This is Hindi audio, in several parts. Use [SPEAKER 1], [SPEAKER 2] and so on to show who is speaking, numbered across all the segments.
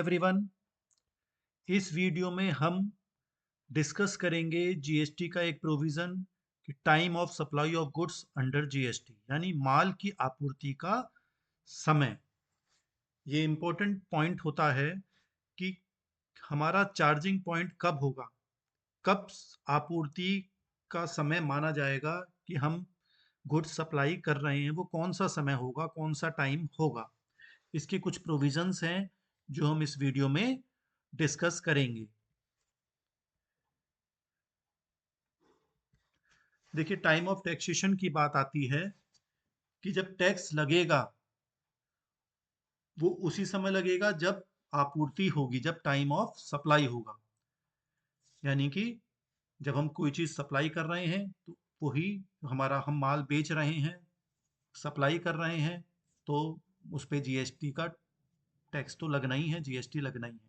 [SPEAKER 1] एवरीवन, इस वीडियो में हम डिस्कस करेंगे जीएसटी का एक प्रोविजन कि time of supply of goods under GST यानी माल की आपूर्ति का समय। ये इंपॉर्टेंट पॉइंट होता है कि हमारा चार्जिंग पॉइंट कब होगा, कब आपूर्ति का समय माना जाएगा कि हम गुड्स सप्लाई कर रहे हैं, वो कौन सा समय होगा, कौन सा टाइम होगा। इसके कुछ प्रोविजंस हैं जो हम इस वीडियो में डिस्कस करेंगे। देखिए, टाइम ऑफ टैक्सेशन की बात आती है कि जब टैक्स लगेगा वो उसी समय लगेगा जब आपूर्ति होगी, जब टाइम ऑफ सप्लाई होगा। यानी कि जब हम कोई चीज़ सप्लाई कर रहे हैं तो वही हमारा, हम माल बेच रहे हैं, सप्लाई कर रहे हैं, तो उस पे जीएसटी का टैक्स तो लगना ही है, जीएसटी लगना ही है।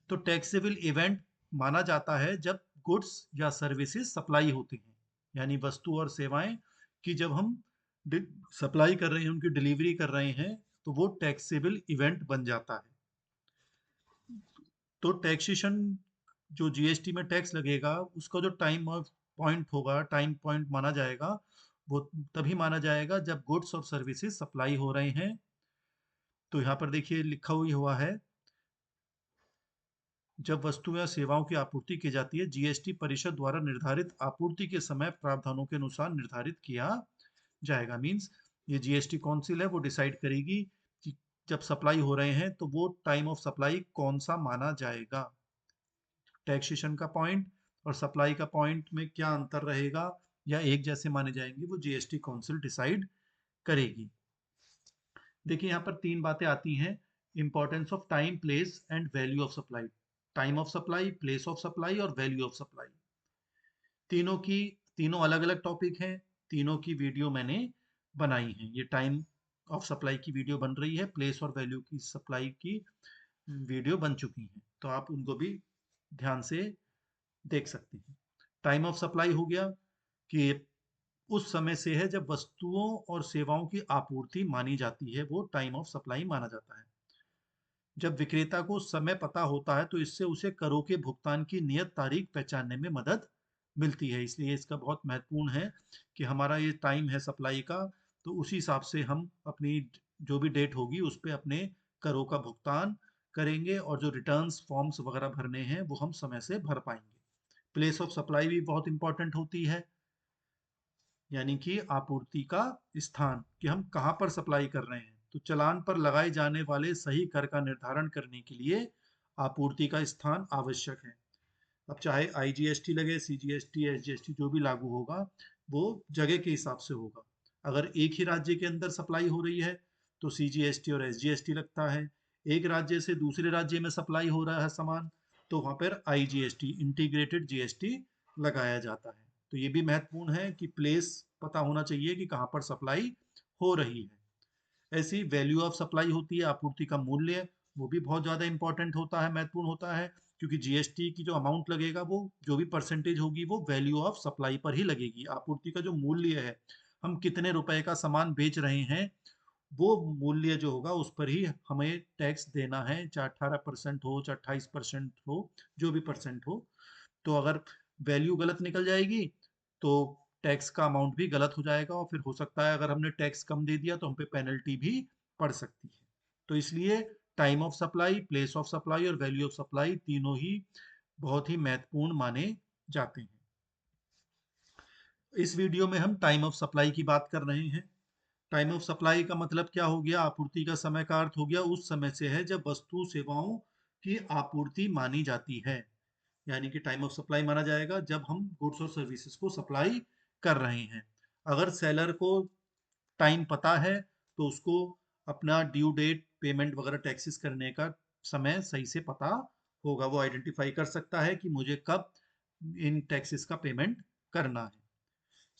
[SPEAKER 1] तो टैक्सेबल इवेंट माना जाता है जब गुड्स या सर्विसेज सप्लाई होती हैं, यानी वस्तु और सेवाएं की जब हम सप्लाई कर रहे हैं, उनकी डिलीवरी कर रहे हैं, तो वो टैक्सेबल इवेंट बन जाता है। तो टैक्सेशन, जो जीएसटी में टैक्स लगेगा, उसका जो टाइम पॉइंट होगा, टाइम पॉइंट माना जाएगा, वो तभी माना जाएगा जब गुड्स और सर्विसेज सप्लाई हो रहे हैं। तो यहाँ पर देखिए लिखा हुआ है, जब वस्तु या सेवाओं की आपूर्ति की जाती है, जीएसटी परिषद द्वारा निर्धारित आपूर्ति के समय प्रावधानों के अनुसार निर्धारित किया जाएगा। मीन्स ये जीएसटी काउंसिल है, वो डिसाइड करेगी कि जब सप्लाई हो रहे हैं तो वो टाइम ऑफ सप्लाई कौन सा माना जाएगा। टैक्सेशन का पॉइंट और सप्लाई का पॉइंट में क्या अंतर रहेगा या एक जैसे माने जाएंगे, वो जीएसटी काउंसिल डिसाइड करेगी। देखिए, यहाँ पर तीन बातें आती हैं: importance of time, place and value of supply. Time of supply, place of supply और वैल्यू ऑफ सप्लाई, तीनों अलग अलग टॉपिक हैं। तीनों की वीडियो मैंने बनाई है। ये टाइम ऑफ सप्लाई की वीडियो बन रही है, प्लेस और वैल्यू की सप्लाई की वीडियो बन चुकी हैं, तो आप उनको भी ध्यान से देख सकते हैं। टाइम ऑफ सप्लाई हो गया कि उस समय से है जब वस्तुओं और सेवाओं की आपूर्ति मानी जाती है, वो टाइम ऑफ सप्लाई माना जाता है। जब विक्रेता को समय पता होता है तो इससे उसे करों के भुगतान की नियत तारीख पहचानने में मदद मिलती है। इसलिए इसका बहुत महत्वपूर्ण है कि हमारा ये टाइम है सप्लाई का, तो उसी हिसाब से हम अपनी जो भी डेट होगी उस पे अपने करों का भुगतान करेंगे, और जो रिटर्न्स फॉर्म्स वगैरह भरने हैं वो हम समय से भर पाएंगे। प्लेस ऑफ सप्लाई भी बहुत इंपॉर्टेंट होती है, यानी कि आपूर्ति का स्थान, कि हम कहाँ पर सप्लाई कर रहे हैं। तो चालान पर लगाए जाने वाले सही कर का निर्धारण करने के लिए आपूर्ति का स्थान आवश्यक है। अब चाहे आईजीएसटी लगे, सीजीएसटी, एसजीएसटी जो भी लागू होगा, वो जगह के हिसाब से होगा। अगर एक ही राज्य के अंदर सप्लाई हो रही है तो सीजीएसटी और एसजीएसटी लगता है। एक राज्य से दूसरे राज्य में सप्लाई हो रहा है सामान, तो वहाँ पर आईजीएसटी, इंटीग्रेटेड जीएसटी लगाया जाता है। तो ये भी महत्वपूर्ण है कि प्लेस पता होना चाहिए कि कहाँ पर सप्लाई हो रही है। ऐसी वैल्यू ऑफ सप्लाई होती है, आपूर्ति का मूल्य, वो भी बहुत ज़्यादा इंपॉर्टेंट होता है, महत्वपूर्ण होता है, क्योंकि जीएसटी की जो अमाउंट लगेगा, वो जो भी परसेंटेज होगी वो वैल्यू ऑफ सप्लाई पर ही लगेगी। आपूर्ति का जो मूल्य है, हम कितने रुपए का सामान बेच रहे हैं, वो मूल्य जो होगा उस पर ही हमें टैक्स देना है, चाहे 18% हो, चाहे 28% हो, जो भी परसेंट हो। तो अगर वैल्यू गलत निकल जाएगी तो टैक्स का अमाउंट भी गलत हो जाएगा, और फिर हो सकता है अगर हमने टैक्स कम दे दिया तो हम पे पेनल्टी भी पड़ सकती है। तो इसलिए time of supply, place of supply और वैल्यू ऑफ सप्लाई तीनों ही बहुत ही महत्वपूर्ण माने जाते हैं। इस वीडियो में हम टाइम ऑफ सप्लाई की बात कर रहे हैं। टाइम ऑफ सप्लाई का मतलब क्या हो गया? आपूर्ति का समय का अर्थ हो गया उस समय से है जब वस्तु सेवाओं की आपूर्ति मानी जाती है। यानी कि टाइम ऑफ सप्लाई माना जाएगा जब हम गुड्स और सर्विसेज को सप्लाई कर रहे हैं। अगर सेलर को टाइम पता है तो उसको अपना ड्यू डेट, पेमेंट वगैरह टैक्सेस करने का समय सही से पता होगा। वो आइडेंटिफाई कर सकता है कि मुझे कब इन टैक्सेस का पेमेंट करना है।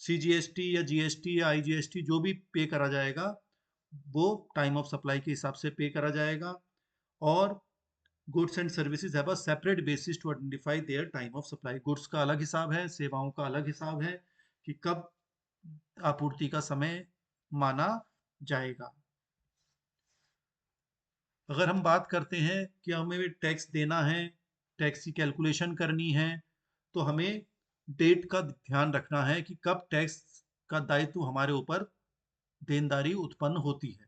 [SPEAKER 1] सीजीएसटी या जीएसटी या आईजीएसटी जो भी पे करा जाएगा, वो टाइम ऑफ सप्लाई के हिसाब से पे करा जाएगा। और goods and services have a separate basis to identify their time of supply. Goods का अलग हिसाब है, सेवाओं का अलग हिसाब है कि कब आपूर्ति का समय माना जाएगा। अगर हम बात करते हैं कि हमें टैक्स देना है, टैक्स की कैलकुलेशन करनी है, तो हमें डेट का ध्यान रखना है कि कब टैक्स का दायित्व हमारे ऊपर देनदारी उत्पन्न होती है।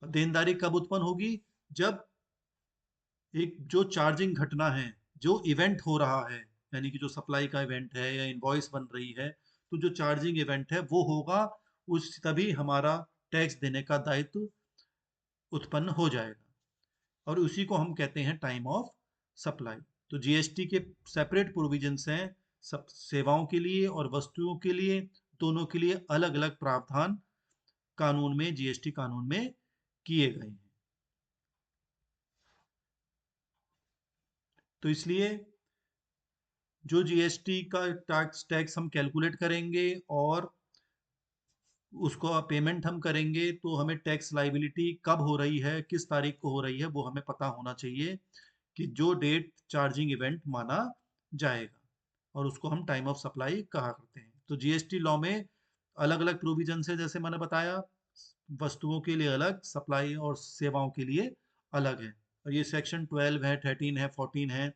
[SPEAKER 1] और देनदारी कब उत्पन्न होगी? जब एक जो चार्जिंग घटना है, जो इवेंट हो रहा है, यानी कि जो सप्लाई का इवेंट है या इनवॉइस बन रही है, तो जो चार्जिंग इवेंट है वो होगा, उस तभी हमारा टैक्स देने का दायित्व उत्पन्न हो जाएगा, और उसी को हम कहते हैं टाइम ऑफ सप्लाई। तो जीएसटी के सेपरेट प्रोविजंस हैं, सब सेवाओं के लिए और वस्तुओं के लिए, दोनों के लिए अलग अलग प्रावधान कानून में, जीएसटी कानून में किए गए हैं। तो इसलिए जो जीएसटी का टैक्स हम कैलकुलेट करेंगे और उसको पेमेंट हम करेंगे, तो हमें टैक्स लाइबिलिटी कब हो रही है, किस तारीख को हो रही है, वो हमें पता होना चाहिए कि जो डेट चार्जिंग इवेंट माना जाएगा, और उसको हम टाइम ऑफ सप्लाई कहा करते हैं। तो जीएसटी लॉ में अलग अलग प्रोविजन है, जैसे मैंने बताया, वस्तुओं के लिए अलग, सप्लाई और सेवाओं के लिए अलग है। और ये सेक्शन 12 है, 13 है, 14 है,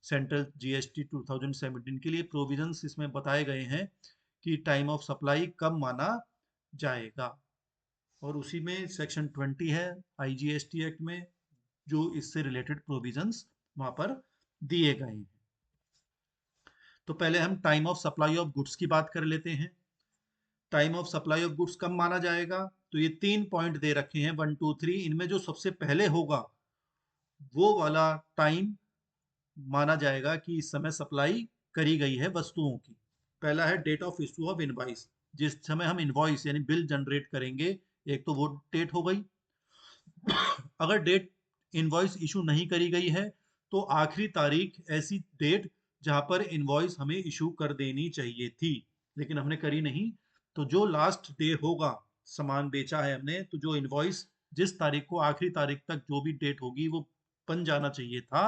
[SPEAKER 1] सेंट्रल जीएसटी 2017 के लिए प्रोविजंस इसमें बताए गए हैं कि टाइम ऑफ सप्लाई कब माना जाएगा। और उसी में सेक्शन 20 है आईजीएसटी एक्ट में, जो इससे रिलेटेड प्रोविजंस वहां पर दिए गए हैं। तो पहले हम time of supply of goods की बात कर लेते हैं। Time of supply of goods कब माना जाएगा? तो ये 3 पॉइंट दे रखे हैं, 1 2 3। इनमें जो सबसे पहले होगा वो वाला टाइम माना जाएगा कि इस समय सप्लाई करी गई है वस्तुओं की। पहला है date of issue of invoice, जिस समय हम इनवॉइस यानी बिल जनरेट करेंगे, एक तो वो डेट हो गई। अगर डेट इनवॉइस इशू नहीं करी गई है, तो आखिरी तारीख ऐसी डेट जहां पर इनवॉइस हमें इशू कर देनी चाहिए थी, लेकिन हमने करी नहीं। तो जो लास्ट डे होगा, सामान बेचा है हमने, तो जो इनवॉइस जिस तारीख को, आखिरी तारीख तक जो भी डेट होगी वो बन जाना चाहिए था,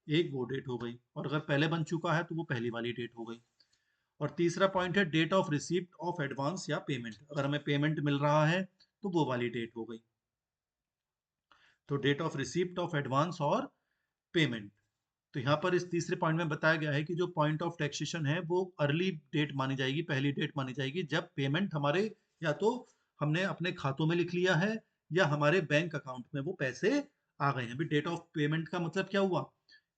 [SPEAKER 1] एक वो डेट हो गई। और अगर पहले बन चुका है तो वो पहली वाली डेट हो गई। और तीसरा पॉइंट है date of receipt of advance या पेमेंट। अगर हमें पेमेंट मिल रहा है तो वो वाली डेट हो गई। तो date of receipt of advance और पेमेंट। तो यहाँ पर इस तीसरे पॉइंट में बताया गया है कि जो पॉइंट ऑफ टैक्सेशन है वो अर्ली डेट मानी जाएगी, पहली डेट मानी जाएगी, जब पेमेंट हमारे, या तो हमने अपने खातों में लिख लिया है या हमारे बैंक अकाउंट में वो पैसे आ गए हैं। डेट ऑफ पेमेंट का मतलब क्या हुआ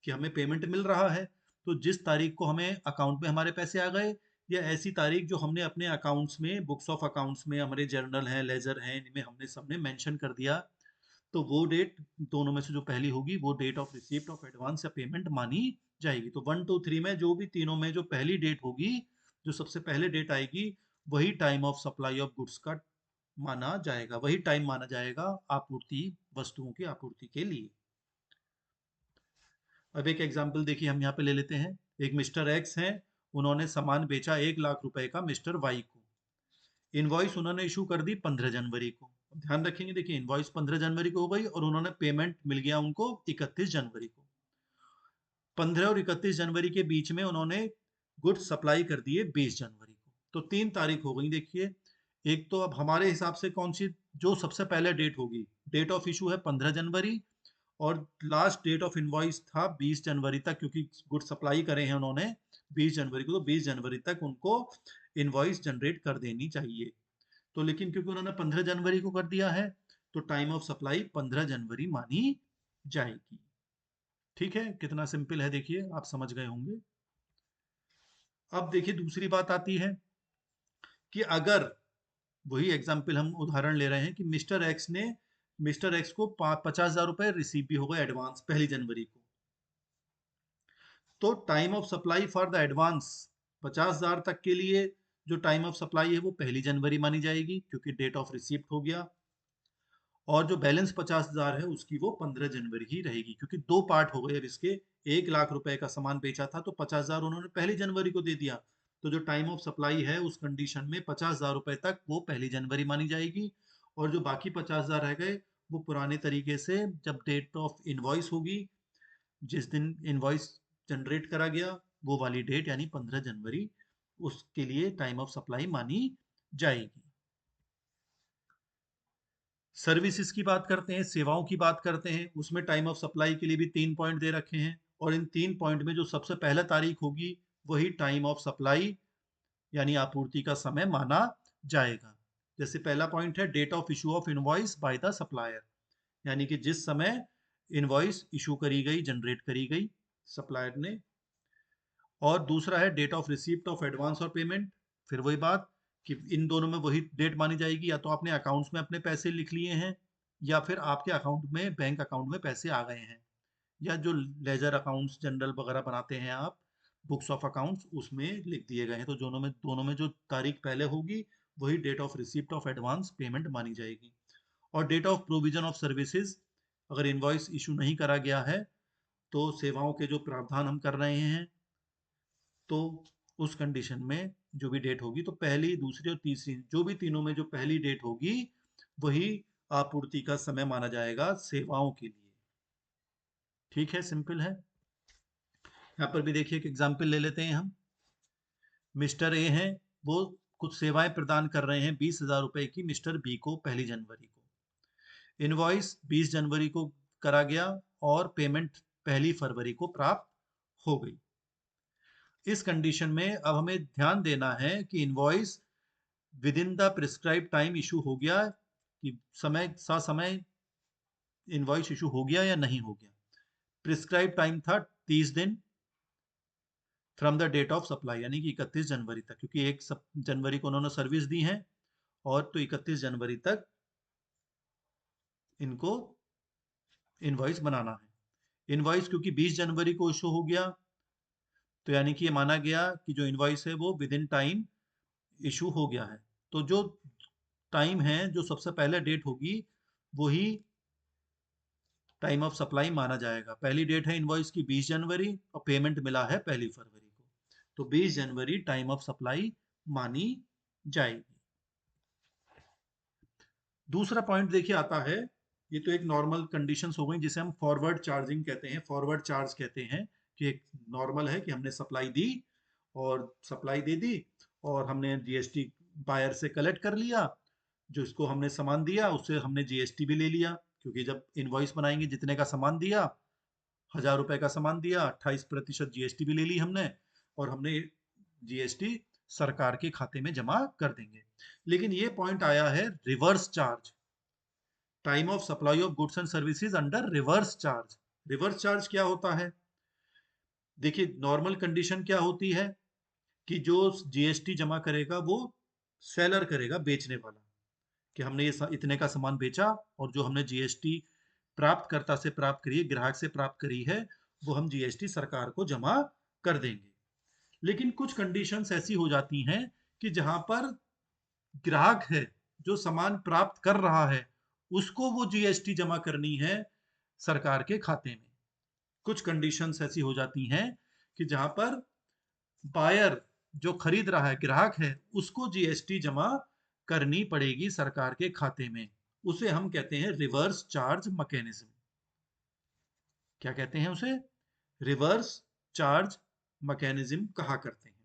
[SPEAKER 1] कि हमें पेमेंट मिल रहा है, तो जिस तारीख को हमें अकाउंट में हमारे पैसे आ गए, या ऐसी तारीख जो हमने अपने अकाउंट्स में, बुक्स ऑफ अकाउंट्स में, हमारे जर्नल हैं, लेजर हैं, इनमें हमने सबने मेंशन कर दिया, तो वो डेट, दोनों में से जो पहली होगी वो date of receipt of advance या पेमेंट मानी जाएगी। तो 1 2 3 में जो भी तीनों में जो पहली डेट होगी, जो सबसे पहले डेट आएगी, वही time of supply of goods का माना जाएगा, वही टाइम माना जाएगा आपूर्ति, वस्तुओं की आपूर्ति के लिए। अब एक एग्जाम्पल देखिए, हम यहाँ पे ले लेते हैं। एक मिस्टर एक्स हैं, उन्होंने सामान बेचा 1 लाख रुपए का मिस्टर वाई को। इनवॉइस उन्होंने इशू कर दी 15 जनवरी को। अब ध्यान रखेंगे, देखिए इनवॉइस 15 जनवरी को हो गई और उन्होंने पेमेंट मिल गया उनको 31 जनवरी को। 15 और 31 जनवरी के बीच में उन्होंने गुड्स सप्लाई कर दिए 20 जनवरी को। तो 3 तारीख हो गई। देखिए, एक तो अब हमारे हिसाब से कौन सी जो सबसे पहले डेट होगी, डेट ऑफ इशू है 15 जनवरी, और लास्ट डेट ऑफ इनवॉइस था 20 जनवरी तक, क्योंकि गुड सप्लाई करे हैं उन्होंने 20 जनवरी को, तो 20 जनवरी तक उनको इनवॉइस जनरेट कर देनी चाहिए। तो लेकिन क्योंकि उन्होंने 15 जनवरी को कर दिया है, तो टाइम ऑफ सप्लाई 15 जनवरी मानी जाएगी। ठीक है, कितना सिंपल है, देखिए आप समझ गए होंगे। अब देखिए दूसरी बात आती है कि अगर, वही एग्जाम्पल हम उदाहरण ले रहे हैं कि मिस्टर एक्स को 50,000 रुपए रिसीव भी हो गए एडवांस 1 जनवरी को। तो time of supply for the advance 50,000 तक के लिए जो टाइम ऑफ सप्लाई है वो 1 जनवरी मानी जाएगी, क्योंकि डेट ऑफ रिसिप्ट हो गया। और जो बैलेंस 50,000 है उसकी वो 15 जनवरी ही रहेगी, क्योंकि दो पार्ट हो गए अब इसके। 1 लाख रुपए का सामान बेचा था तो 50,000 उन्होंने 1 जनवरी को दे दिया। तो जो टाइम ऑफ सप्लाई है उस कंडीशन में 50,000 रुपए तक वो 1 जनवरी मानी जाएगी। और जो बाकी 50,000 रह गए, वो पुराने तरीके से जब डेट ऑफ इनवॉइस होगी, जिस दिन इनवॉइस जनरेट करा गया, वो वाली डेट यानी 15 जनवरी, उसके लिए टाइम ऑफ सप्लाई मानी जाएगी। सर्विसेज की बात करते हैं, सेवाओं की बात करते हैं, उसमें टाइम ऑफ सप्लाई के लिए भी 3 पॉइंट दे रखे हैं और इन 3 पॉइंट में जो सबसे पहला तारीख होगी वही टाइम ऑफ सप्लाई यानी आपूर्ति का समय माना जाएगा। जैसे पहला पॉइंट है date of issue of invoice by the supplier, यानी कि जिस समय इनवॉइस इशू करी गई, जनरेट करी गई सप्लायर ने। और दूसरा है date of receipt of advance और पेमेंट। फिर वही बात कि इन दोनों में वही डेट मानी जाएगी, या तो आपने अकाउंट्स में अपने पैसे लिख लिए हैं या फिर आपके अकाउंट में, बैंक अकाउंट में पैसे आ गए हैं, या जो लेजर अकाउंट्स जनरल वगैरह बनाते हैं आप, बुक्स ऑफ अकाउंट्स, उसमें लिख दिए गए हैं। तो दोनों में जो तारीख पहले होगी वही date of receipt of advance payment मानी जाएगी। और date of provision of services, अगर इनवॉइस इशू नहीं करा गया है तो सेवाओं के जो प्रावधान हम कर रहे हैं, तो उस कंडीशन में जो भी डेट होगी, तो पहली, दूसरी और तीसरी, जो भी तीनों में जो पहली डेट होगी वही आपूर्ति का समय माना जाएगा सेवाओं के लिए। ठीक है, सिंपल है। यहाँ पर भी देखिए एक एग्जाम्पल ले लेते हैं हम। मिस्टर ए हैं, वो कुछ सेवाएं प्रदान कर रहे हैं 20,000 रुपए की मिस्टर बी को 1 जनवरी को। इनवॉइस 20 जनवरी को करा गया और पेमेंट 1 फरवरी को प्राप्त हो गई। इस कंडीशन में अब हमें ध्यान देना है कि invoice with in the prescribe time issue हो गया, कि समय समय इनवॉइस इशू हो गया या नहीं हो गया। प्रिस्क्राइब टाइम था 30 दिन from the date of supply, यानी कि 31 जनवरी तक, क्योंकि 1 जनवरी को उन्होंने सर्विस दी है और तो 31 जनवरी तक इनको इनवॉइस बनाना है। इनवॉइस क्योंकि 20 जनवरी को इशू हो गया, तो यानी कि ये माना गया कि जो इनवॉइस है वो विद इन टाइम इशू हो गया है। तो जो टाइम है, जो सबसे पहले डेट होगी वही टाइम ऑफ सप्लाई माना जाएगा। पहली डेट है इनवॉइस की 20 जनवरी और पेमेंट मिला है 1 फरवरी को, तो 20 जनवरी टाइम ऑफ सप्लाई मानी जाएगी। दूसरा पॉइंट देखिए आता है, ये तो एक नॉर्मल कंडीशंस हो गई जिसे हम फॉरवर्ड चार्जिंग कहते हैं, फॉरवर्ड चार्ज कहते हैं, कि एक नॉर्मल है कि हमने सप्लाई दी और सप्लाई दे दी और हमने जीएसटी बायर से कलेक्ट कर लिया, जो इसको हमने सामान दिया उससे हमने जीएसटी भी ले लिया, क्योंकि जब इनवॉइस बनाएंगे जितने का सामान दिया, 1,000 रुपए का सामान दिया, 28% जीएसटी भी ले ली हमने, और हमने जीएसटी सरकार के खाते में जमा कर देंगे। लेकिन ये पॉइंट आया है reverse charge, time of supply of goods and services under reverse charge. Reverse charge क्या होता है? देखिए नॉर्मल कंडीशन क्या होती है कि जो जीएसटी जमा करेगा वो सेलर करेगा, बेचने वाला, कि हमने ये इतने का सामान बेचा और जो हमने जीएसटी प्राप्तकर्ता से प्राप्त करी है, ग्राहक से प्राप्त करी है, वो हम जीएसटी सरकार को जमा कर देंगे। लेकिन कुछ कंडीशंस ऐसी हो जाती हैं कि जहां पर ग्राहक है, जो सामान प्राप्त कर रहा है, उसको वो जीएसटी जमा करनी है सरकार के खाते में। कुछ कंडीशंस ऐसी हो जाती हैं कि जहां पर बायर, जो खरीद रहा है, ग्राहक है, उसको जीएसटी जमा करनी पड़ेगी सरकार के खाते में। उसे हम कहते हैं रिवर्स चार्ज मैकेनिज्म। क्या कहते हैं उसे? रिवर्स चार्ज मैकेनिज्म कहा करते हैं।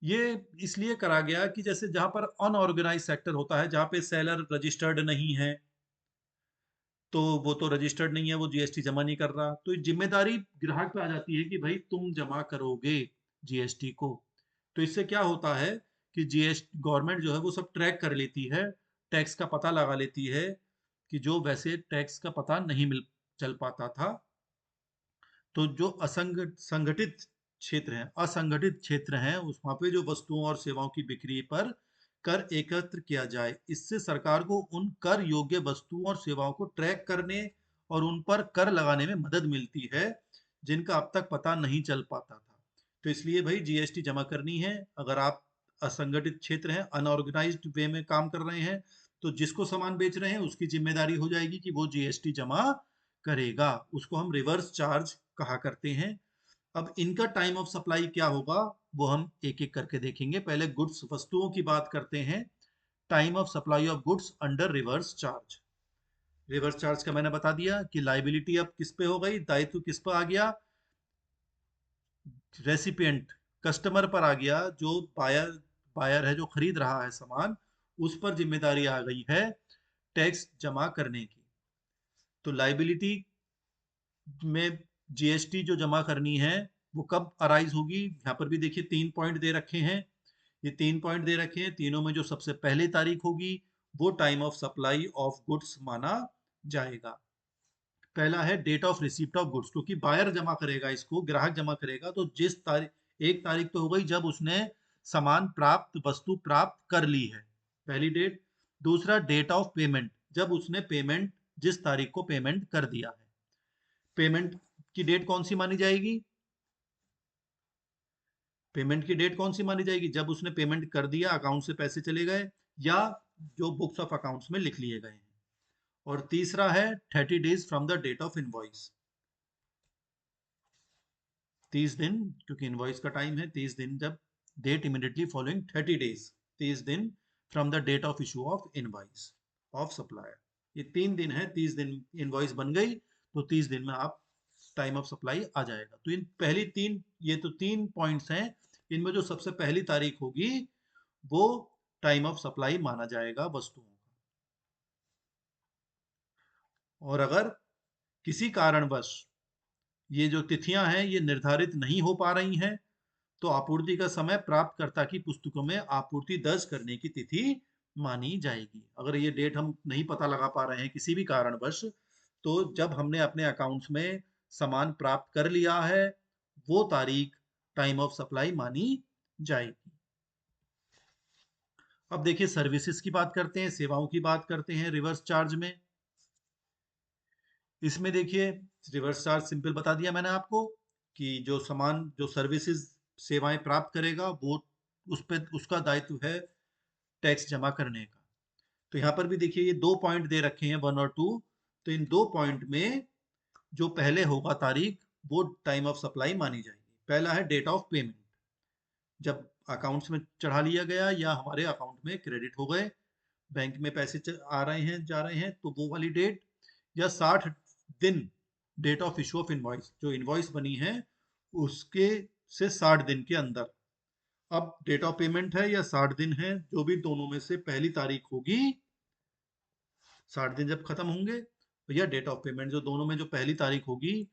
[SPEAKER 1] ये इसलिए करा गया कि जैसे जहां पर अनऑर्गेनाइज सेक्टर होता है, जहां पे सेलर रजिस्टर्ड नहीं है, तो वो तो रजिस्टर्ड नहीं है, वो जीएसटी जमा नहीं कर रहा, तो जिम्मेदारी ग्राहक पे आ जाती है कि भाई तुम जमा करोगे जीएसटी को। तो इससे क्या होता है कि जीएसटी गवर्नमेंट जो है वो सब ट्रैक कर लेती है, टैक्स का पता लगा लेती है, कि जो वैसे टैक्स का पता नहीं मिल चल पाता था। तो जो संगठित क्षेत्र हैं, असंगठित क्षेत्र हैं, उस वहाँ पे जो वस्तुओं और सेवाओं की बिक्री पर कर एकत्र किया जाए, इससे सरकार को उन कर योग्य वस्तुओं और सेवाओं को ट्रैक करने और उन पर कर लगाने में मदद मिलती है, जिनका अब तक पता नहीं चल पाता था। तो इसलिए भाई जीएसटी जमा करनी है। अगर आप असंगठित क्षेत्र हैं, अनऑर्गेनाइज्ड वे में काम कर रहे हैं, तो जिसको सामान बेच रहे हैं उसकी जिम्मेदारी हो जाएगी कि वो जीएसटी जमा करेगा। उसको हम रिवर्स चार्ज कहा करते हैं। अब इनका टाइम ऑफ सप्लाई क्या होगा वो हम एक एक करके देखेंगे। पहले गुड्स, वस्तुओं की बात करते हैं। Time of supply of goods under reverse charge. Reverse charge का मैंने बता दिया कि लाइबिलिटी अब किस पे हो गई, दायित्व किस पर आ गया, रेसिपिएंट, कस्टमर पर आ गया, जो बायर बायर है, जो खरीद रहा है सामान, उस पर जिम्मेदारी आ गई है टैक्स जमा करने की। तो लाइबिलिटी में जीएसटी जो जमा करनी है वो कब अराइज होगी, यहाँ पर भी देखिए 3 पॉइंट दे रखे हैं। ये 3 पॉइंट दे रखे हैं, तीनों में जो सबसे पहली तारीख होगी वो time of supply of goods माना जाएगा। पहला है date of receipt of goods, क्योंकि बायर जमा करेगा, इसको ग्राहक जमा करेगा, तो जिस तारीख, एक तारीख तो हो गई जब उसने सामान प्राप्त, वस्तु प्राप्त कर ली है, पहली डेट। दूसरा डेट ऑफ पेमेंट, जब उसने पेमेंट, जिस तारीख को पेमेंट कर दिया है। पेमेंट की डेट कौन सी मानी जाएगी, पेमेंट की डेट कौन सी मानी जाएगी, जब उसने पेमेंट कर दिया, अकाउंट से पैसे चले गए, या जो बुक्स ऑफ अकाउंट्स में लिख लिए गए हैं। और तीसरा है 30 days from the date of invoice, 30 दिन, क्योंकि इनवॉइस का टाइम है 30 दिन, जब डेट इमीडिएटली फॉलोइंग 30 days, 30 दिन from the date of issue of invoice of supplier. ये 3 दिन है, 30 दिन इनवॉइस बन गई तो 30 दिन में आप टाइम ऑफ सप्लाई आ जाएगा। तो इन पहली तीन, ये तो 3 पॉइंट्स हैं, इनमें जो सबसे पहली तारीख होगी वो टाइम ऑफ सप्लाई माना जाएगा वस्तुओं का। और अगर किसी कारणवश ये जो तिथियां हैं ये निर्धारित नहीं हो पा रही हैं, तो आपूर्ति का समय प्राप्तकर्ता की पुस्तकों में आपूर्ति दर्ज करने की तिथि मानी जाएगी। अगर ये डेट हम नहीं पता लगा पा रहे हैं किसी भी कारणवश, तो जब हमने अपने अकाउंट्स में सामान प्राप्त कर लिया है, वो तारीख टाइम ऑफ सप्लाई मानी जाएगी। अब देखिए सर्विसेज की बात करते हैं, सेवाओं की बात करते हैं रिवर्स चार्ज में। इसमें देखिए रिवर्स चार्ज सिंपल बता दिया मैंने आपको, कि जो सामान, जो सर्विसेज, सेवाएं प्राप्त करेगा वो, उस पर उसका दायित्व है टैक्स जमा करने का। तो यहाँ पर भी देखिए ये 2 पॉइंट दे रखे हैं, 1 और 2। तो इन 2 पॉइंट में जो पहले होगा तारीख वो टाइम ऑफ सप्लाई मानी जाएगी। पहला है डेट ऑफ पेमेंट, जब अकाउंट्स में चढ़ा लिया गया या हमारे अकाउंट में क्रेडिट हो गए, बैंक में पैसे आ रहे हैं, जा रहे हैं, तो वो वाली डेट। या 60 दिन date of issue of invoice, जो इनवॉइस बनी है उसके से 60 दिन के अंदर। अब डेट ऑफ पेमेंट है या 60 दिन है, जो भी दोनों में से पहली तारीख होगी, 60 दिन जब खत्म होंगे, या डेट ऑफ पेमेंट, जो दोनों में जो पहली तारीख होगी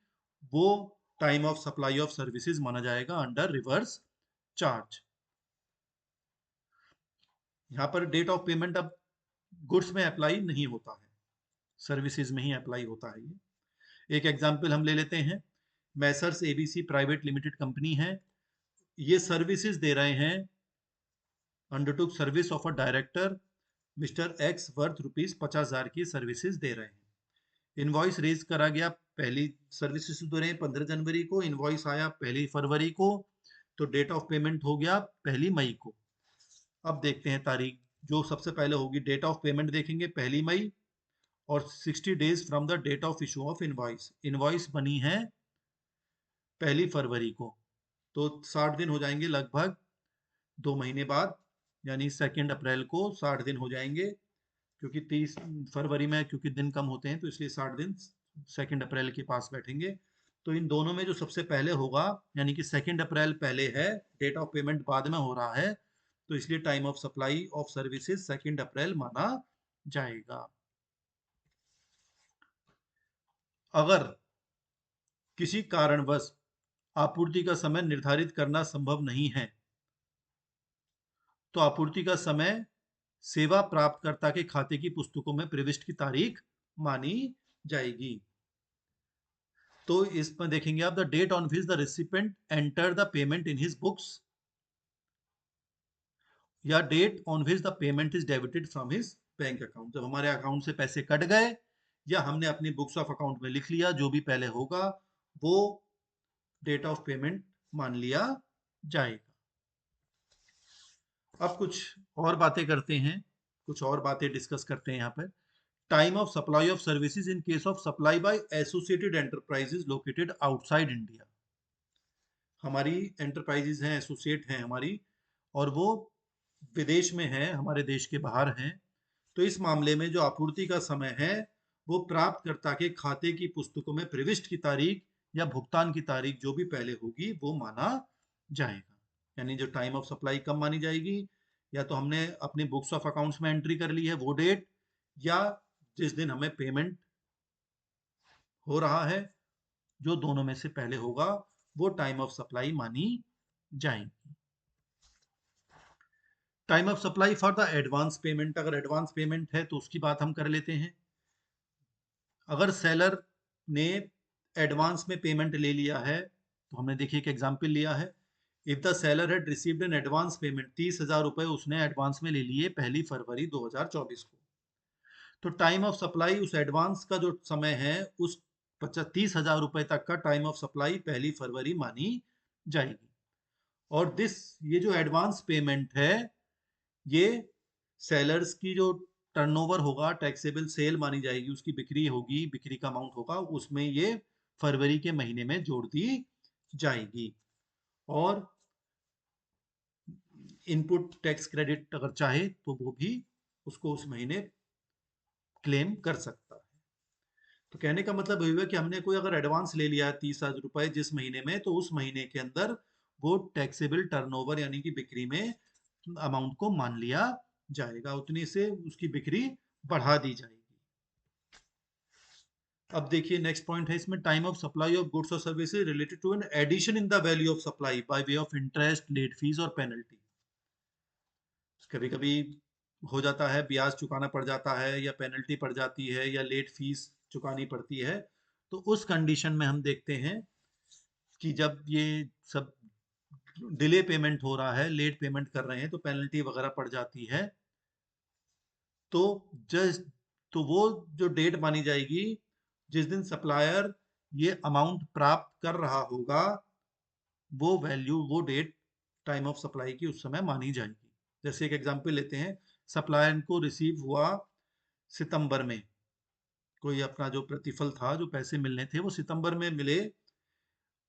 [SPEAKER 1] वो time of supply of services माना जाएगा अंडर रिवर्स चार्ज। यहाँ पर डेट ऑफ पेमेंट अब गुड्स में अप्लाई नहीं होता है, सर्विसेज में ही अप्लाई होता है ये। एक एग्जांपल हम ले लेते हैं, Messrs ABC private limited company है, ये सर्विसेज दे रहे हैं, undertook service of a director mister x worth ₹50,000 की सर्विसेज दे रहे हैं। इनवॉइस रेज करा गया, पहली सर्विसेज दे रहे हैं 15 जनवरी को, इनवॉइस आया 1 फरवरी को, तो डेट ऑफ पेमेंट हो गया 1 मई को। अब देखते हैं तारीख, जो सबसे पहले होगी डेट ऑफ पेमेंट देखेंगे 1 मई, और 60 days from the date of issue of invoice, invoice बनी है 1 फरवरी को, तो 60 दिन हो जाएंगे लगभग 2 महीने बाद, यानी 2 अप्रैल को 60 दिन हो जाएंगे, क्योंकि 30 फरवरी में क्योंकि दिन कम होते हैं तो इसलिए 60 दिन 2 अप्रैल के पास बैठेंगे। तो इन दोनों में जो सबसे पहले होगा, यानी कि 2 अप्रैल पहले है, डेट ऑफ पेमेंट बाद में हो रहा है, तो इसलिए time of supply of services 2 अप्रैल माना जाएगा। अगर किसी कारणवश आपूर्ति का समय निर्धारित करना संभव नहीं है, तो आपूर्ति का समय सेवा प्राप्तकर्ता के खाते की पुस्तकों में प्रविष्ट की तारीख मानी जाएगी। तो इसमें देखेंगे आप, the date on which the recipient enter the payment in his books, या date on which the payment is debited from his bank account, जब हमारे अकाउंट से पैसे कट गए या हमने अपनी बुक्स ऑफ अकाउंट में लिख लिया, जो भी पहले होगा वो डेट ऑफ पेमेंट मान लिया जाएगा। अब कुछ और बातें करते हैं, कुछ और बातें डिस्कस करते हैं यहाँ पर। Time of supply of services in case of supply bye associated enterprises located outside India. हमारी एंटरप्राइजेज हैं, एसोसिएट हैं हमारी, और वो विदेश में हैं, हमारे देश के बाहर हैं, तो इस मामले में जो आपूर्ति का समय है वो प्राप्तकर्ता के खाते की पुस्तकों में प्रविष्ट की तारीख या भुगतान की तारीख जो भी पहले होगी वो माना जाएगा। यानी जो टाइम ऑफ सप्लाई कब मानी जाएगी, या तो हमने अपनी बुक्स ऑफ अकाउंट्स में एंट्री कर ली है वो डेट, या जिस दिन हमें पेमेंट हो रहा है, जो दोनों में से पहले होगा वो टाइम ऑफ सप्लाई मानी जाएगी। Time of supply for the advance payment, अगर एडवांस पेमेंट है तो उसकी बात हम कर लेते हैं। अगर सेलर ने एडवांस में पेमेंट ले लिया है तो हमने देखिए एक एग्जांपल लिया है। If the seller had received an advance payment, 30,000 रुपए उसने एडवांस में ले लिए 1 फरवरी 2024 को, तो टाइम ऑफ सप्लाई उस एडवांस का जो समय है उस 30,000 रुपए तक का टाइम ऑफ सप्लाई 1 फरवरी मानी जाएगी। और ये जो एडवांस पेमेंट है ये सेलर्स की जो टर्नओवर होगा, टैक्सेबल सेल मानी जाएगी, उसकी बिक्री होगी, बिक्री का अमाउंट होगा, उसमें ये फरवरी के महीने में जोड़ दी जाएगी। और इनपुट टैक्स क्रेडिट अगर चाहे तो वो भी उसको उस महीने क्लेम कर सकता है। तो कहने का मतलब ये हुआ कि हमने कोई अगर एडवांस ले लिया है 30,000 रुपए जिस महीने में, तो उस महीने के अंदर वो टैक्सेबल टर्नओवर यानी कि बिक्री में अमाउंट को मान लिया जाएगा, उतनी से उसकी बिक्री बढ़ा दी जाएगी। अब देखिए नेक्स्ट पॉइंट है इसमें, time of supply of goods और services related to an addition in the value of supply by way of interest, late fees और पेनल्टी। कभी कभी हो जाता है ब्याज चुकाना पड़ जाता है, या पेनल्टी पड़ जाती है, या लेट फीस चुकानी पड़ती है। तो उस कंडीशन में हम देखते हैं कि जब ये सब डिले पेमेंट हो रहा है, लेट पेमेंट कर रहे हैं, तो पेनल्टी वगैरह पड़ जाती है। तो जस्ट तो वो जो डेट मानी जाएगी जिस दिन सप्लायर ये अमाउंट प्राप्त कर रहा होगा, वो वैल्यू, वो डेट टाइम ऑफ सप्लाई की उस समय मानी जाएगी। जैसे एक एग्जांपल लेते हैं, सप्लायर को रिसीव हुआ सितंबर में, कोई अपना जो प्रतिफल था, जो पैसे मिलने थे वो सितंबर में मिले,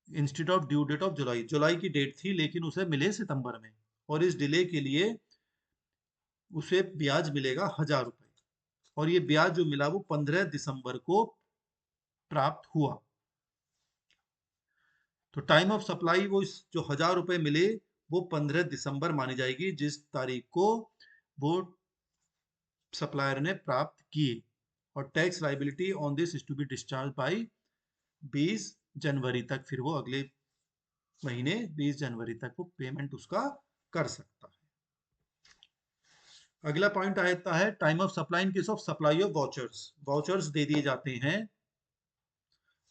[SPEAKER 1] instead of due date of July, जुलाई की डेट थी लेकिन उसे मिले सितंबर में, और इस डिले के लिए उसे ब्याज मिलेगा 1,000 रुपए, और ये ब्याज जो मिला वो 15 दिसंबर को प्राप्त हुआ। तो टाइम ऑफ सप्लाई वो जो 1,000 रुपए मिले वो 15 दिसंबर मानी जाएगी, जिस तारीख को वो सप्लायर ने प्राप्त किए, और tax liability on this is to be discharge by 20 जनवरी तक, फिर वो अगले महीने 20 जनवरी तक वो पेमेंट उसका कर सकता है। अगला पॉइंट आता है time of supply in case of supply of vouchers. Vouchers दे दिए जाते हैं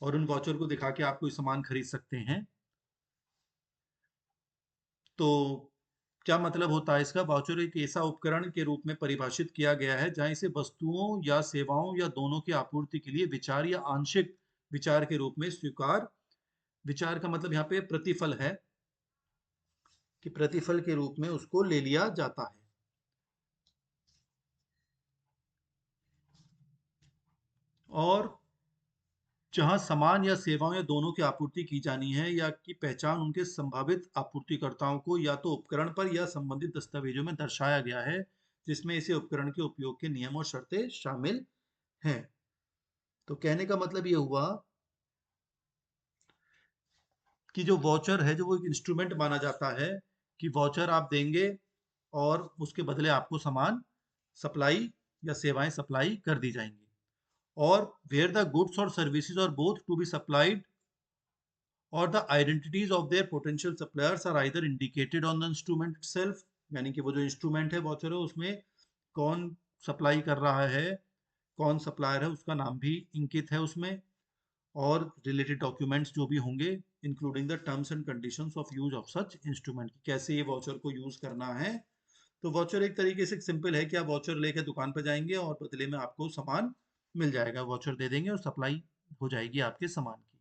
[SPEAKER 1] और उन वाउचर को दिखा के आप कोई सामान खरीद सकते हैं। तो क्या मतलब होता है इसका? वाउचर एक ऐसा उपकरण के रूप में परिभाषित किया गया है जहां इसे वस्तुओं या सेवाओं या दोनों की आपूर्ति के लिए विचार या आंशिक विचार के रूप में स्वीकार, विचार का मतलब यहाँ पे प्रतिफल है, कि प्रतिफल के रूप में उसको ले लिया जाता है। और जहां सामान या सेवाओं या दोनों की आपूर्ति की जानी है, या की पहचान उनके संभावित आपूर्तिकर्ताओं को या तो उपकरण पर या संबंधित दस्तावेजों में दर्शाया गया है, जिसमें इसे उपकरण के उपयोग के नियम और शर्तें शामिल हैं। तो कहने का मतलब ये हुआ कि जो वाउचर है, जो वो एक इंस्ट्रूमेंट माना जाता है, कि वाउचर आप देंगे और उसके बदले आपको सामान सप्लाई या सेवाएं सप्लाई कर दी जाएंगी। और वेयर द गुड्स और सर्विसेज और बोथ टू बी सप्लाइड और the identities of their potential suppliers are either indicated on the instrument itself, यानी कि वो जो इंस्ट्रूमेंट है वाउचर है उसमें कौन सप्लाई कर रहा है, कौन सप्लायर है, उसका नाम भी इंकित है उसमें, और रिलेटेड डॉक्यूमेंट्स जो भी होंगे, including the terms and conditions of use of such instrument, कैसे ये वाउचर को यूज करना है। तो वाउचर एक तरीके से सिंपल है कि आप वाउचर लेकर दुकान पर जाएंगे और बदले में आपको सामान मिल जाएगा, वाउचर दे देंगे और सप्लाई हो जाएगी आपके सामान की।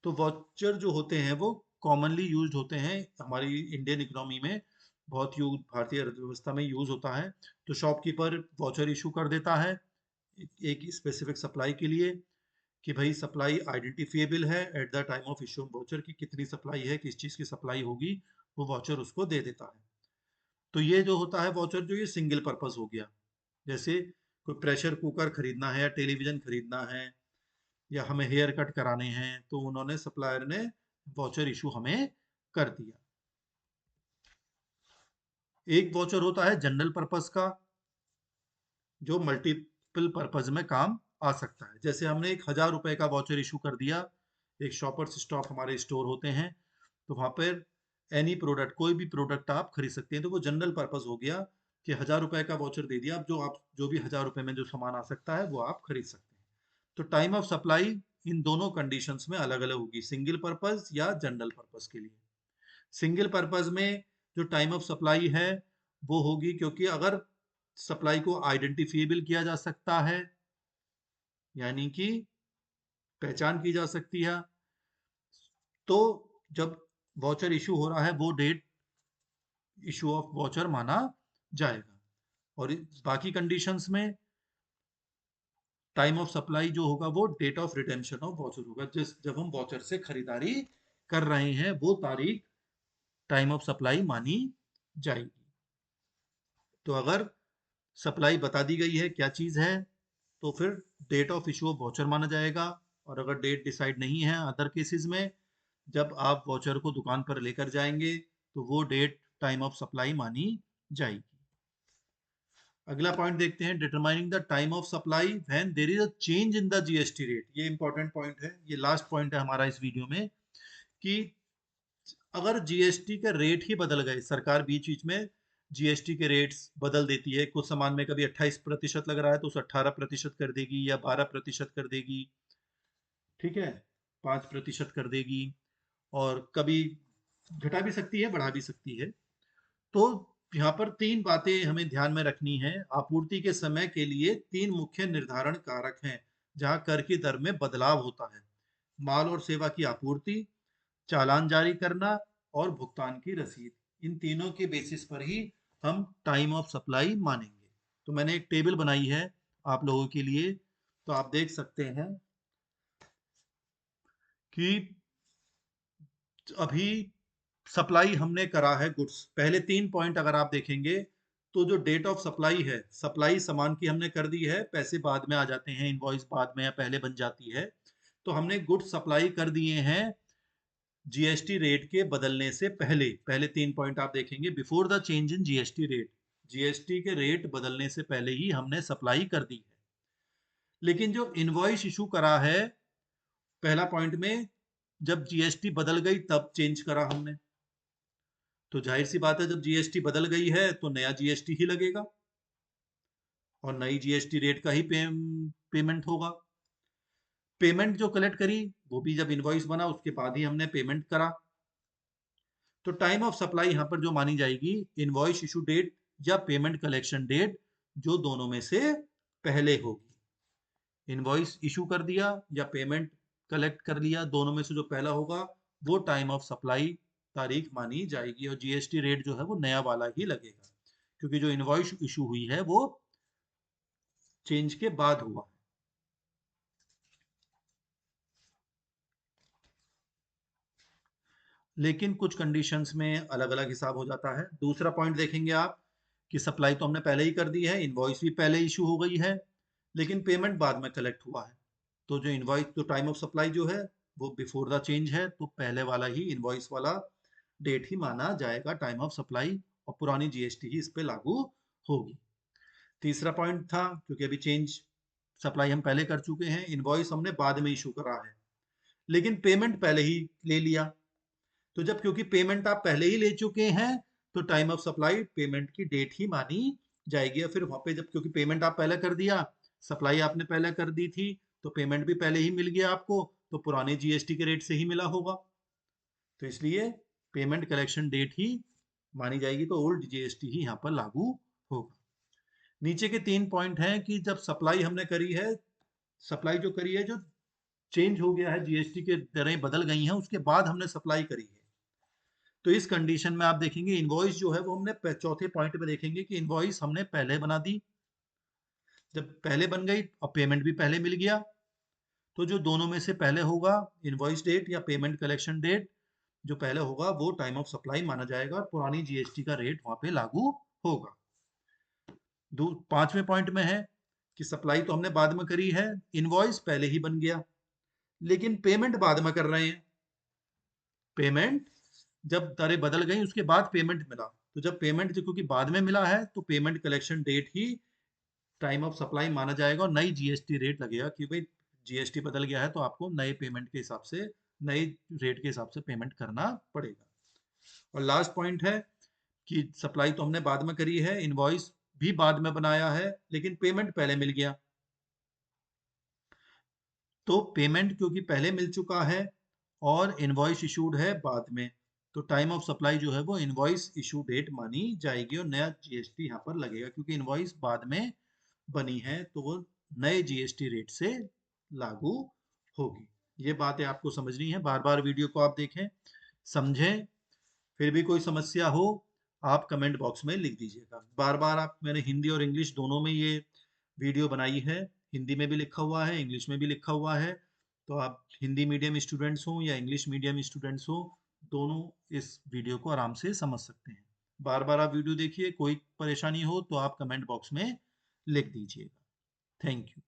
[SPEAKER 1] तो वाउचर जो होते हैं वो कॉमनली यूज्ड होते हैं हमारी इंडियन इकोनॉमी में, बहुत यूज भारतीय अर्थव्यवस्था में यूज होता है। तो शॉपकीपर वाउचर इशू कर देता है एक स्पेसिफिक सप्लाई के लिए, कि भाई सप्लाई आइडेंटिफिएबल है at the time of issue voucher, की कितनी सप्लाई है, किस चीज़ की सप्लाई होगी, वो वाउचर उसको दे देता है। तो ये जो होता है वाउचर, जो ये सिंगल पर्पस हो गया, जैसे कोई प्रेशर कुकर खरीदना है या टेलीविजन खरीदना है या हमें हेयर कट कराने हैं, तो उन्होंने सप्लायर ने वाउचर इशू हमें कर दिया। एक वाउचर होता है जनरल पर्पस का, जो मल्टीपल पर्पज में काम आ सकता है। जैसे हमने एक 1000 रुपए का वाउचर इशू कर दिया, एक शॉपर्स स्टॉप हमारे स्टोर होते हैं, तो वहां पर एनी प्रोडक्ट, कोई भी प्रोडक्ट आप खरीद सकते हैं, तो वो जनरल पर्पज हो गया कि 1000 रुपए का वाउचर दे दिया, आप जो भी 1000 रुपए में जो सामान आ सकता है वो आप खरीद सकते हैं। तो टाइम ऑफ सप्लाई इन दोनों कंडीशंस में अलग अलग होगी, सिंगल पर्पज या जनरल पर्पज के लिए। सिंगल पर्पज में जो टाइम ऑफ सप्लाई है वो होगी, क्योंकि अगर सप्लाई को आइडेंटिफिएबल किया जा सकता है, यानी कि पहचान की जा सकती है, तो जब वाउचर इशू हो रहा है वो डेट इशू ऑफ वाउचर माना जाएगा। और बाकी कंडीशंस में टाइम ऑफ सप्लाई जो होगा वो date of redemption of voucher होगा, जिस जब हम वाउचर से खरीदारी कर रहे हैं वो तारीख टाइम ऑफ सप्लाई मानी जाएगी। तो अगर सप्लाई बता दी गई है क्या चीज है, तो फिर date of issue of voucher माना जाएगा। और अगर डेट डिसाइड नहीं है अदर केसेस में, जब आप वाउचर को दुकान पर लेकर जाएंगे तो वो डेट टाइम ऑफ सप्लाई मानी जाएगी। अगला पॉइंट देखते हैं, determining the time of supply when there is a change in the GST rate. ये इंपॉर्टेंट पॉइंट है, ये लास्ट पॉइंट है हमारा इस वीडियो में, कि अगर जीएसटी के रेट ही बदल गए, सरकार बीच बीच में जीएसटी के रेट्स बदल देती है, कुछ सामान में कभी 28% लग रहा है तो उसे 18% कर देगी या 12% कर देगी, ठीक है, 5% कर देगी, और कभी घटा भी सकती है बढ़ा भी सकती है। तो यहाँ पर तीन बातें हमें ध्यान में रखनी है। आपूर्ति के समय के लिए तीन मुख्य निर्धारण कारक हैं जहाँ कर की दर में बदलाव होता है: माल और सेवा की आपूर्ति, चालान जारी करना और भुगतान की रसीद। इन तीनों के बेसिस पर ही हम टाइम ऑफ सप्लाई मानेंगे। तो मैंने एक टेबल बनाई है आप लोगों के लिए, तो आप देख सकते हैं कि अभी सप्लाई हमने करा है गुड्स, पहले तीन पॉइंट अगर आप देखेंगे तो जो डेट ऑफ सप्लाई है, सप्लाई सामान की हमने कर दी है, पैसे बाद में आ जाते हैं, इनवॉइस बाद में या पहले बन जाती है, तो हमने गुड्स सप्लाई कर दिए हैं जीएसटी रेट के बदलने से पहले। पहले तीन पॉइंट आप देखेंगे, before the change in GST rate, GST के रेट बदलने से पहले ही हमने सप्लाई कर दी है। लेकिन जो इनवॉइस इशू करा है पहला पॉइंट में, जब जीएसटी बदल गई तब चेंज करा हमने, तो जाहिर सी बात है जब जीएसटी बदल गई है तो नया जीएसटी ही लगेगा और नई जीएसटी रेट का ही पेमेंट होगा। पेमेंट जो कलेक्ट करी वो भी जब इनवॉइस बना उसके बाद ही हमने पेमेंट करा। तो टाइम ऑफ सप्लाई यहाँ पर जो मानी जाएगी, इनवॉइस इशू डेट या पेमेंट कलेक्शन डेट, जो दोनों में से पहले होगी। इनवॉइस इशू कर दिया या पेमेंट कलेक्ट कर लिया, दोनों में से जो पहला होगा वो टाइम ऑफ सप्लाई तारीख मानी जाएगी, और जीएसटी रेट जो है वो नया वाला ही लगेगा, क्योंकि जो इनवॉइस इशू हुई है वो चेंज के बाद हुआ। लेकिन कुछ कंडीशंस में अलग अलग हिसाब हो जाता है। दूसरा पॉइंट देखेंगे आप कि सप्लाई तो हमने पहले ही कर दी है, इनवॉइस भी पहले इशू हो गई है, लेकिन पेमेंट बाद में कलेक्ट हुआ है, तो जो इनवॉइस, तो टाइम ऑफ सप्लाई जो है वो बिफोर द चेंज है, तो पहले वाला ही इनवॉइस वाला डेट ही माना जाएगा टाइम ऑफ सप्लाई, और पुरानी जीएसटी ही इस पे लागू होगी। तीसरा पॉइंट था, क्योंकि अभी चेंज सप्लाई हम पहले कर चुके हैं, इनवॉइस हमने बाद में इशू करा है, लेकिन पेमेंट पहले ही ले लिया, तो जब क्योंकि पेमेंट आप पहले ही ले चुके हैं तो टाइम ऑफ सप्लाई पेमेंट की डेट ही मानी जाएगी। और फिर वहां पे जब क्योंकि पेमेंट आप पहले कर दिया, सप्लाई आपने पहले कर दी थी, तो पेमेंट भी पहले ही मिल गया आपको, तो पुराने जीएसटी के रेट से ही मिला होगा, तो इसलिए पेमेंट कलेक्शन डेट ही मानी जाएगी, तो ओल्ड जीएसटी ही यहाँ पर लागू होगा। नीचे के तीन पॉइंट हैं कि जब सप्लाई हमने करी है, सप्लाई जो करी है, जो चेंज हो गया है, जीएसटी के दरें बदल गई हैं, उसके बाद हमने सप्लाई करी है, तो इस कंडीशन में आप देखेंगे इनवॉइस जो है वो हमने चौथे पॉइंट में देखेंगे कि इनवॉइस हमने पहले बना दी, जब पहले बन गई और पेमेंट भी पहले मिल गया, तो जो दोनों में से पहले होगा, इनवॉइस डेट या पेमेंट कलेक्शन डेट जो पहले होगा वो टाइम ऑफ सप्लाई माना जाएगा और पुरानी जीएसटी का रेट वहां पे लागू होगा। पांचवें पॉइंट में है कि सप्लाई तो हमने बाद में करी है, इनवॉइस पहले ही बन गया, लेकिन पेमेंट बाद में कर रहे हैं। पेमेंट जब दरें बदल गई उसके बाद पेमेंट मिला, तो जब पेमेंट क्योंकि बाद में मिला है तो पेमेंट कलेक्शन डेट ही टाइम ऑफ सप्लाई माना जाएगा और नई जीएसटी रेट लगेगा कि भाई जीएसटी बदल गया है तो आपको नए पेमेंट के हिसाब से, नए रेट के हिसाब से पेमेंट करना पड़ेगा। और लास्ट पॉइंट है कि सप्लाई तो हमने बाद में करी है, इनवॉइस भी बाद में बनाया है, लेकिन पेमेंट पहले मिल गया। तो पेमेंट क्योंकि पहले मिल चुका है और इनवॉइस इशूड है बाद में, तो टाइम ऑफ सप्लाई जो है वो इनवॉइस इशू डेट मानी जाएगी और नया जीएसटी यहाँ पर लगेगा, क्योंकि इनवॉइस बाद में बनी है तो वो नए जीएसटी रेट से लागू होगी। ये बातें आपको समझनी है, बार बार वीडियो को आप देखें, समझें। फिर भी कोई समस्या हो आप कमेंट बॉक्स में लिख दीजिएगा। बार बार आप, मैंने हिंदी और इंग्लिश दोनों में ये वीडियो बनाई है, हिंदी में भी लिखा हुआ है, इंग्लिश में भी लिखा हुआ है। तो आप हिंदी मीडियम स्टूडेंट्स हो या इंग्लिश मीडियम स्टूडेंट्स हो, दोनों इस वीडियो को आराम से समझ सकते हैं। बार बार आप वीडियो देखिए, कोई परेशानी हो तो आप कमेंट बॉक्स में लिख दीजिएगा। Thank you.